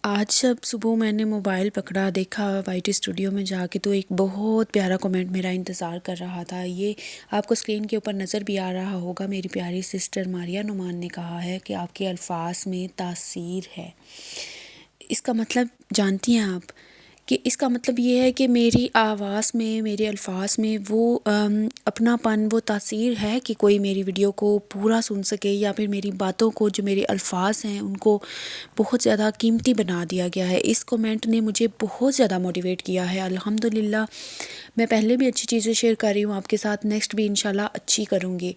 آج جب صبح میں نے موبائل پکڑا دیکھا وائی ٹی اسٹوڈیو میں جا کے تو ایک بہت پیارا کمنٹ میرا انتظار کر رہا تھا۔ یہ آپ کو اسکرین کے اوپر نظر بھی آ رہا ہوگا۔ میری پیاری سسٹر ماریہ نعمان نے کہا ہے کہ آپ کے الفاظ میں تاثیر ہے۔ اس کا مطلب جانتی ہیں آپ کہ اس کا مطلب یہ ہے کہ میری آواز میں، میرے الفاظ میں وہ اپنا پن، وہ تاثیر ہے کہ کوئی میری ویڈیو کو پورا سن سکے، یا پھر میری باتوں کو، جو میرے الفاظ ہیں ان کو بہت زیادہ قیمتی بنا دیا گیا ہے۔ اس کومنٹ نے مجھے بہت زیادہ موٹیویٹ کیا ہے۔ الحمدللہ میں پہلے بھی اچھی چیزیں شیئر کر رہی ہوں آپ کے ساتھ، نیکسٹ بھی انشاءاللہ اچھی کروں گی۔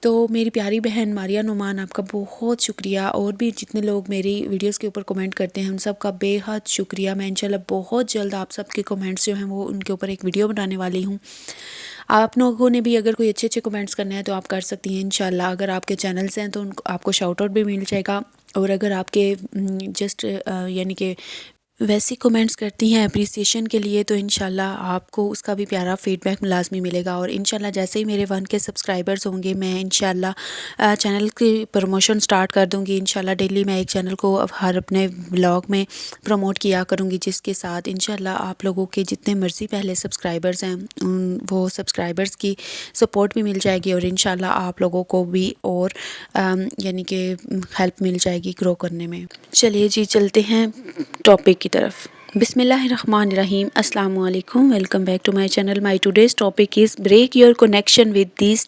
تو میری پیاری بہن ماریہ نعمان، آپ کا بہت شکریہ، اور بھی جتنے لوگ میری ویڈیوز کے اوپر کمنٹ کرتے ہیں ان سب کا بے حد شکریہ۔ میں انشاءاللہ بہت جلد آپ سب کے کمنٹس جو ہیں وہ ان کے اوپر ایک ویڈیو بنانے والی ہوں۔ آپ لوگوں نے بھی اگر کوئی اچھے اچھے کمنٹس کرنے ہیں تو آپ کر سکتی ہیں انشاءاللہ۔ اگر آپ کے چینلز ہیں تو آپ کو شاؤٹ آؤٹ بھی مل جائے گا، اور اگر آپ کے جسٹ یعنی کہ ویسی کمنٹس کرتی ہیں اپریسیشن کے لیے تو انشاءاللہ آپ کو اس کا بھی پیارا فیڈ بیک لازمی ملے گا۔ اور انشاءاللہ جیسے ہی میرے 1 کے سبسکرائبرز ہوں گے میں انشاءاللہ چینل کی پروموشن سٹارٹ کر دوں گی۔ انشاءاللہ ڈیلی میں ایک چینل کو ہر اپنے بلاگ میں پروموٹ کیا کروں گی، جس کے ساتھ انشاءاللہ آپ لوگوں کے جتنے مرضی پہلے سبسکرائبرز ہیں وہ سبسکرائبرز کی سپورٹ بھی مل جائے گی، اور انشاءاللہ آپ لوگوں کو بھی اور یعنی کہ ہیلپ مل جائے گی گرو کرنے میں۔ چلیے جی چلتے ہیں ٹاپک کی طرف۔ بسم اللہ الرحمن الرحیم۔ السلام علیکم، welcome back to my channel. My today's topic is break your connection with these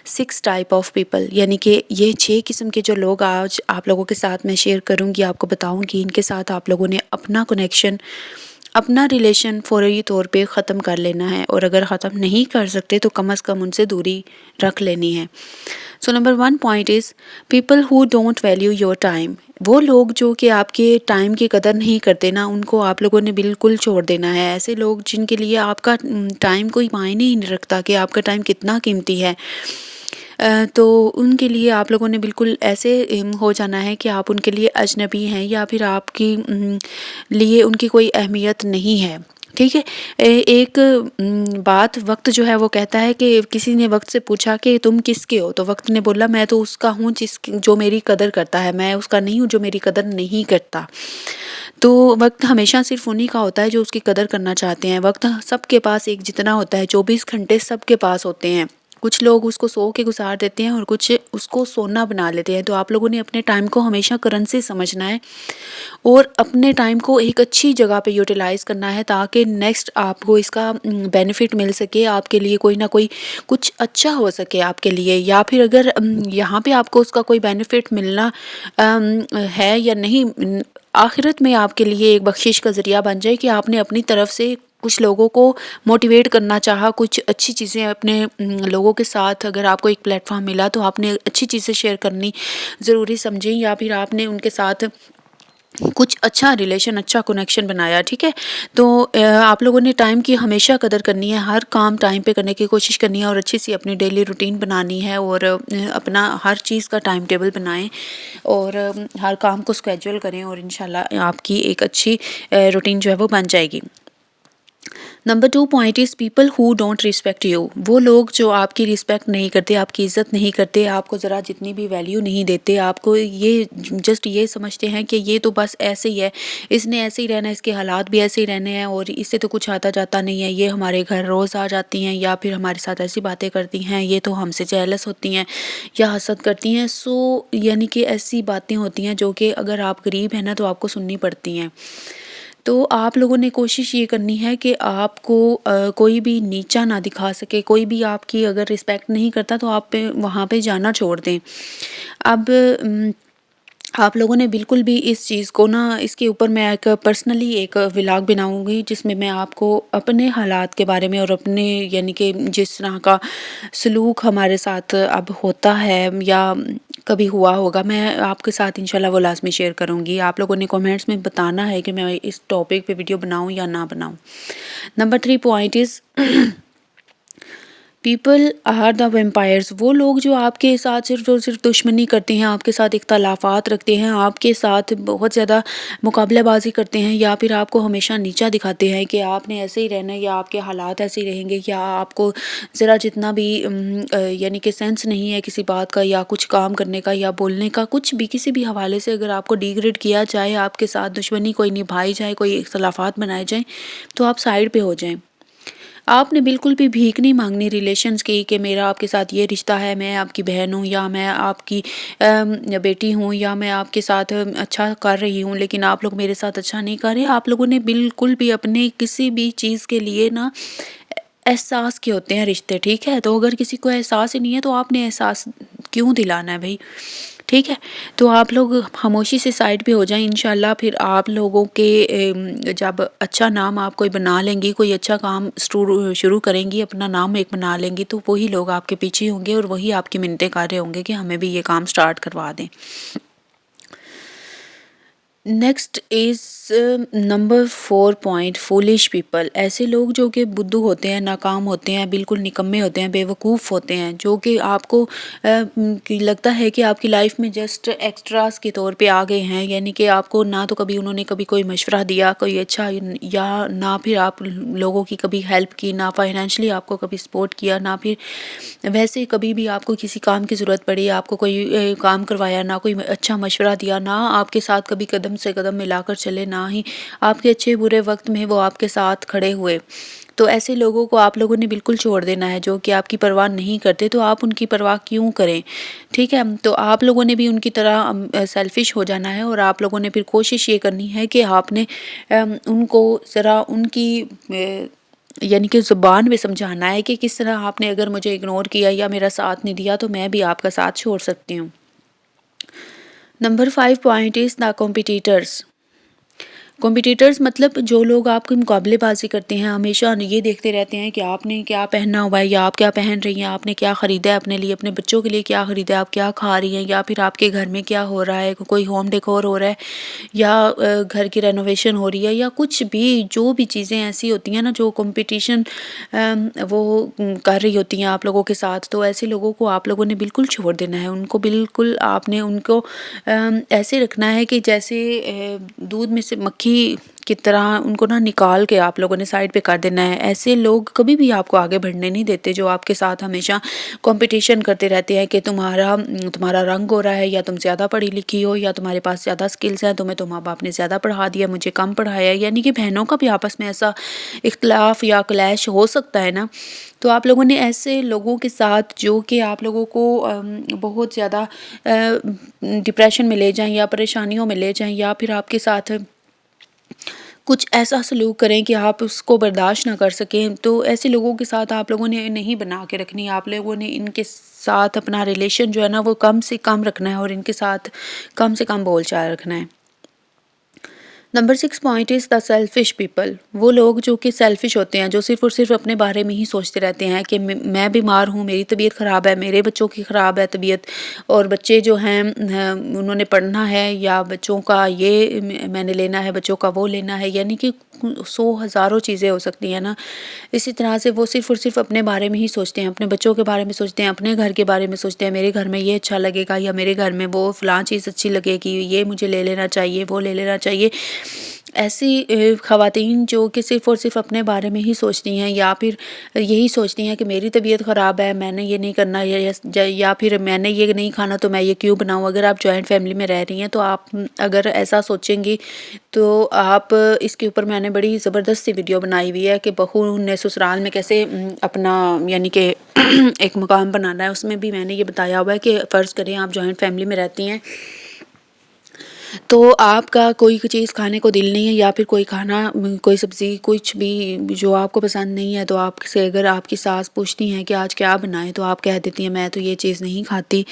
6 type of people, یعنی کہ یہ 6 قسم کے جو لوگ آج آپ لوگوں کے ساتھ میں شیئر کروں گی، آپ کو بتاؤں گی ان کے ساتھ آپ لوگوں نے اپنا کنیکشن، اپنا ریلیشن فوری طور پہ ختم کر لینا ہے، اور اگر ختم نہیں کر سکتے تو کم از کم ان سے دوری رکھ لینی ہے۔ سو number 1 point is people who don't value your time. وہ لوگ جو کہ آپ کے ٹائم کی قدر نہیں کرتے نا، ان کو آپ لوگوں نے بالکل چھوڑ دینا ہے۔ ایسے لوگ جن کے لیے آپ کا ٹائم کوئی معنی ہی نہیں رکھتا کہ آپ کا ٹائم کتنا قیمتی ہے، تو ان کے لیے آپ لوگوں نے بالکل ایسے ہو جانا ہے کہ آپ ان کے لیے اجنبی ہیں، یا پھر آپ کی لیے ان کی کوئی اہمیت نہیں ہے۔ ٹھیک ہے، ایک بات وقت جو ہے وہ کہتا ہے کہ کسی نے وقت سے پوچھا کہ تم کس کے ہو، تو وقت نے بولا میں تو اس کا ہوں جو میری قدر کرتا ہے، میں اس کا نہیں ہوں جو میری قدر نہیں کرتا۔ تو وقت ہمیشہ صرف انہی کا ہوتا ہے جو اس کی قدر کرنا چاہتے ہیں۔ وقت سب کے پاس ایک جتنا ہوتا ہے، 24 گھنٹے سب کے پاس ہوتے ہیں۔ کچھ لوگ اس کو سو کے گزار دیتے ہیں اور کچھ اس کو سونا بنا لیتے ہیں۔ تو آپ لوگوں نے اپنے ٹائم کو ہمیشہ کرنسی سمجھنا ہے، اور اپنے ٹائم کو ایک اچھی جگہ پہ یوٹیلائز کرنا ہے، تاکہ نیکسٹ آپ کو اس کا بینیفٹ مل سکے، آپ کے لیے کوئی نہ کوئی کچھ اچھا ہو سکے آپ کے لیے، یا پھر اگر یہاں پہ آپ کو اس کا کوئی بینیفٹ ملنا ہے یا نہیں، آخرت میں آپ کے لیے ایک بخشش کا ذریعہ بن جائے کہ آپ نے اپنی طرف سے کچھ لوگوں کو موٹیویٹ کرنا چاہا، کچھ اچھی چیزیں اپنے لوگوں کے ساتھ، اگر آپ کو ایک پلیٹ فارم ملا تو آپ نے اچھی چیزیں شیئر کرنی ضروری سمجھی، یا پھر آپ نے ان کے ساتھ کچھ اچھا ریلیشن، اچھا کنیکشن بنایا۔ ٹھیک ہے، تو آپ لوگوں نے ٹائم کی ہمیشہ قدر کرنی ہے، ہر کام ٹائم پہ کرنے کی کوشش کرنی ہے، اور اچھی سی اپنی ڈیلی روٹین بنانی ہے، اور اپنا ہر چیز کا ٹائم ٹیبل بنائیں، اور ہر کام کو اسکیجول کریں، اور انشاءاللہ آپ کی ایک اچھی روٹین جو ہے وہ بن جائے گی۔ Number 2 point is people who don't respect you. وہ لوگ جو آپ کی ریسپیکٹ نہیں کرتے، آپ کی عزت نہیں کرتے، آپ کو ذرا جتنی بھی ویلیو نہیں دیتے، آپ کو یہ جسٹ یہ سمجھتے ہیں کہ یہ تو بس ایسے ہی ہے، اس نے ایسے ہی رہنا ہے، اس کے حالات بھی ایسے ہی رہنے ہیں، اور اس سے تو کچھ آتا جاتا نہیں ہے، یہ ہمارے گھر روز آ جاتی ہیں، یا پھر ہمارے ساتھ ایسی باتیں کرتی ہیں، یہ تو ہم سے جیلس ہوتی ہیں یا حسد کرتی ہیں۔ یعنی کہ ایسی باتیں ہوتی ہیں جو کہ اگر آپ غریب ہیں نا تو آپ کو سننی پڑتی ہیں۔ تو آپ لوگوں نے کوشش یہ کرنی ہے کہ آپ کو کوئی بھی نیچا نہ دکھا سکے، کوئی بھی آپ کی اگر رسپیکٹ نہیں کرتا تو آپ وہاں پہ جانا چھوڑ دیں۔ اب آپ لوگوں نے بالکل بھی اس چیز کو نا، اس کے اوپر میں ایک پرسنلی ایک ولاگ بناؤں گی جس میں آپ کو اپنے حالات کے بارے میں، اور اپنے یعنی کہ جس طرح کا سلوک ہمارے ساتھ اب ہوتا ہے یا کبھی ہوا ہوگا، میں آپ کے ساتھ انشاءاللہ وہ لازمی شیئر کروں گی۔ آپ لوگوں نے کومنٹس میں بتانا ہے کہ میں اس ٹاپک پہ ویڈیو بناؤں یا نہ بناؤں۔ Number 3 point is people are the vampires, وہ لوگ جو آپ کے ساتھ صرف اور صرف دشمنی کرتے ہیں، آپ کے ساتھ اختلافات رکھتے ہیں، آپ کے ساتھ بہت زیادہ مقابلہ بازی کرتے ہیں، یا پھر آپ کو ہمیشہ نیچا دکھاتے ہیں کہ آپ نے ایسے ہی رہنا ہے، یا آپ کے حالات ایسے ہی رہیں گے، یا آپ کو ذرا جتنا بھی یعنی کہ سینس نہیں ہے کسی بات کا، یا کچھ کام کرنے کا یا بولنے کا، کچھ بھی کسی بھی حوالے سے اگر آپ کو ڈیگریڈ کیا جائے، آپ کے ساتھ دشمنی کوئی نبھائی جائے، کوئی اختلافات بنائے جائیں، تو آپ سائڈ پہ ہو جائیں۔ آپ نے بالکل بھی بھیک نہیں مانگنی ریلیشنز کی کہ میرا آپ کے ساتھ یہ رشتہ ہے، میں آپ کی بہن ہوں، یا میں آپ کی بیٹی ہوں، یا میں آپ کے ساتھ اچھا کر رہی ہوں لیکن آپ لوگ میرے ساتھ اچھا نہیں کر رہے۔ آپ لوگوں نے بالکل بھی اپنے کسی بھی چیز کے لیے نا احساس کے ہوتے ہیں رشتے، ٹھیک ہے؟ تو اگر کسی کو احساس ہی نہیں ہے تو آپ نے احساس کیوں دلانا ہے بھائی، ٹھیک ہے؟ تو آپ لوگ خاموشی سے سائڈ پہ ہو جائیں انشاءاللہ۔ پھر آپ لوگوں کے جب اچھا نام آپ کوئی بنا لیں گی، کوئی اچھا کام شروع کریں گی، اپنا نام ایک بنا لیں گی، تو وہی لوگ آپ کے پیچھے ہوں گے اور وہی آپ کی منتیں کر رہے ہوں گے کہ ہمیں بھی یہ کام سٹارٹ کروا دیں۔ Next is number 4 point, foolish people, ایسے لوگ جو کہ بدھو ہوتے ہیں، ناکام ہوتے ہیں، بالکل نکمے ہوتے ہیں، بے وقوف ہوتے ہیں، جو کہ آپ کو لگتا ہے کہ آپ کی لائف میں جسٹ ایکسٹراز کے طور پہ آ گئے ہیں، یعنی کہ آپ کو نہ تو کبھی انہوں نے کبھی کوئی مشورہ دیا کوئی اچھا، یا نہ پھر آپ لوگوں کی کبھی ہیلپ کی، نہ فائنینشلی آپ کو کبھی سپورٹ کیا، نہ پھر ویسے کبھی بھی آپ کو کسی کام کی ضرورت پڑی، آپ کو کوئی کام کروایا، نہ کوئی اچھا مشورہ دیا، نہ آپ کے ساتھ کبھی قدم سے قدم ملا کر چلے، نہ ہی آپ کے اچھے برے وقت میں وہ آپ کے ساتھ کھڑے ہوئے۔ تو ایسے لوگوں کو آپ لوگوں نے بالکل چھوڑ دینا ہے، جو کہ آپ کی پرواہ نہیں کرتے، تو آپ ان کی پرواہ کیوں کریں، ٹھیک ہے؟ تو آپ لوگوں نے بھی ان کی طرح سیلفش ہو جانا ہے، اور آپ لوگوں نے پھر کوشش یہ کرنی ہے کہ آپ نے ان کو ذرا ان کی یعنی کہ زبان میں سمجھانا ہے کہ کس طرح آپ نے اگر مجھے اگنور کیا یا میرا ساتھ نہیں دیا تو میں بھی آپ کا ساتھ چھوڑ سکتی ہوں۔ Number 5 point is the competitors. Competitors مطلب جو لوگ آپ کے مقابلے بازی کرتے ہیں، ہمیشہ یہ دیکھتے رہتے ہیں کہ آپ نے کیا پہننا ہوا ہے، یا آپ کیا پہن رہی ہیں، آپ نے کیا خریدا ہے اپنے لیے، اپنے بچوں کے لیے کیا خریدا ہے، آپ کیا کھا رہی ہیں، یا پھر آپ کے گھر میں کیا ہو رہا ہے، کوئی ہوم ڈیکور ہو رہا ہے، یا گھر کی رینوویشن ہو رہی ہے، یا کچھ بھی جو بھی چیزیں ایسی ہوتی ہیں نا جو کمپٹیشن وہ کر رہی ہوتی ہیں آپ لوگوں کے ساتھ، تو ایسے لوگوں کو آپ لوگوں نے بالکل چھوڑ دینا ہے۔ ان کو بالکل آپ نے ان کو ایسے رکھنا ہے کہ جیسے دودھ میں سے مکھی کی طرح ان کو نا نکال کے آپ لوگوں نے سائڈ پہ کر دینا ہے۔ ایسے لوگ کبھی بھی آپ کو آگے بڑھنے نہیں دیتے، جو آپ کے ساتھ ہمیشہ کمپٹیشن کرتے رہتے ہیں کہ تمہارا رنگ ہو رہا ہے، یا تم زیادہ پڑھی لکھی ہو، یا تمہارے پاس زیادہ سکلز ہیں، تم ماں باپ نے زیادہ پڑھا دیا، مجھے کم پڑھایا، یعنی کہ بہنوں کا بھی آپس میں ایسا اختلاف یا کلیش ہو سکتا ہے نا۔ تو آپ لوگوں نے ایسے لوگوں کے ساتھ جو کہ آپ لوگوں کو بہت زیادہ ڈپریشن میں لے جائیں یا پریشانیوں میں لے جائیں، یا پھر آپ کے ساتھ کچھ ایسا سلوک کریں کہ آپ اس کو برداشت نہ کر سکیں، تو ایسے لوگوں کے ساتھ آپ لوگوں نے نہیں بنا کے رکھنی۔ آپ لوگوں نے ان کے ساتھ اپنا ریلیشن جو ہے نا وہ کم سے کم رکھنا ہے، اور ان کے ساتھ کم سے کم بول چال رکھنا ہے۔ Number 6 point is the selfish people, وہ لوگ جو کہ سیلفش ہوتے ہیں، جو صرف اور صرف اپنے بارے میں ہی سوچتے رہتے ہیں کہ میں بیمار ہوں، میری طبیعت خراب ہے، میرے بچوں کی خراب ہے طبیعت، اور بچے جو ہیں انہوں نے پڑھنا ہے، یا بچوں کا یہ میں نے لینا ہے، بچوں کا وہ لینا ہے، یعنی کہ 100 ہزاروں چیزیں ہو سکتی ہیں نا۔ اسی طرح سے وہ صرف اور صرف اپنے بارے میں ہی سوچتے ہیں، اپنے بچوں کے بارے میں سوچتے ہیں، اپنے گھر کے بارے میں سوچتے ہیں، میرے گھر میں یہ اچھا لگے گا، یا میرے گھر میں وہ فلاں چیز اچھی لگے گی، یہ مجھے لے لینا چاہیے، وہ لے لینا چاہیے۔ ایسی خواتین جو کہ صرف اور صرف اپنے بارے میں ہی سوچتی ہیں، یا پھر یہی سوچتی ہیں کہ میری طبیعت خراب ہے، میں نے یہ نہیں کرنا، یا پھر میں نے یہ نہیں کھانا تو میں یہ کیوں بناؤں۔ اگر آپ جوائنٹ فیملی میں رہ رہی ہیں تو آپ اگر ایسا سوچیں گی تو آپ اس کے اوپر میں نے بڑی زبردست سی ویڈیو بنائی ہوئی ہے کہ بہو نے سسرال میں کیسے اپنا یعنی کہ ایک مقام بنانا ہے، اس میں بھی میں نے یہ بتایا ہوا ہے کہ فرض کریں آپ جوائنٹ فیملی میں رہتی ہیں تو آپ کا کوئی چیز کھانے کو دل نہیں ہے، یا پھر کوئی کھانا کوئی سبزی کچھ بھی جو آپ کو پسند نہیں ہے، تو آپ سے اگر آپ کی ساس پوچھتی ہیں کہ آج کیا بنائیں تو آپ کہہ دیتی ہیں میں تو یہ چیز نہیں کھاتی،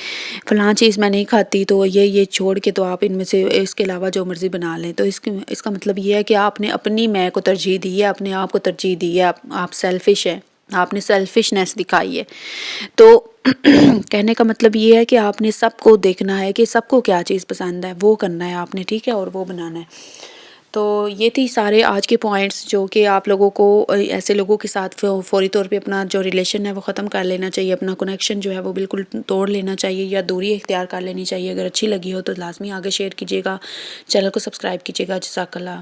فلاں چیز میں نہیں کھاتی، تو یہ چھوڑ کے تو آپ ان میں سے اس کے علاوہ جو مرضی بنا لیں۔ تو اس کا مطلب یہ ہے کہ آپ نے اپنی میں کو ترجیح دی ہے، اپنے آپ کو ترجیح دی ہے، آپ سیلفش ہیں، آپ نے سیلفشنس دکھائی ہے۔ تو کہنے کا مطلب یہ ہے کہ آپ نے سب کو دیکھنا ہے کہ سب کو کیا چیز پسند ہے، وہ کرنا ہے آپ نے، ٹھیک ہے، اور وہ بنانا ہے۔ تو یہ تھی سارے آج کے پوائنٹس جو کہ آپ لوگوں کو ایسے لوگوں کے ساتھ فوری طور پہ اپنا جو ریلیشن ہے وہ ختم کر لینا چاہیے، اپنا کنیکشن جو ہے وہ بالکل توڑ لینا چاہیے یا دوری اختیار کر لینی چاہیے۔ اگر اچھی لگی ہو تو لازمی آگے شیئر کیجیے گا، چینل کو سبسکرائب کیجیے گا۔ جزاک اللہ۔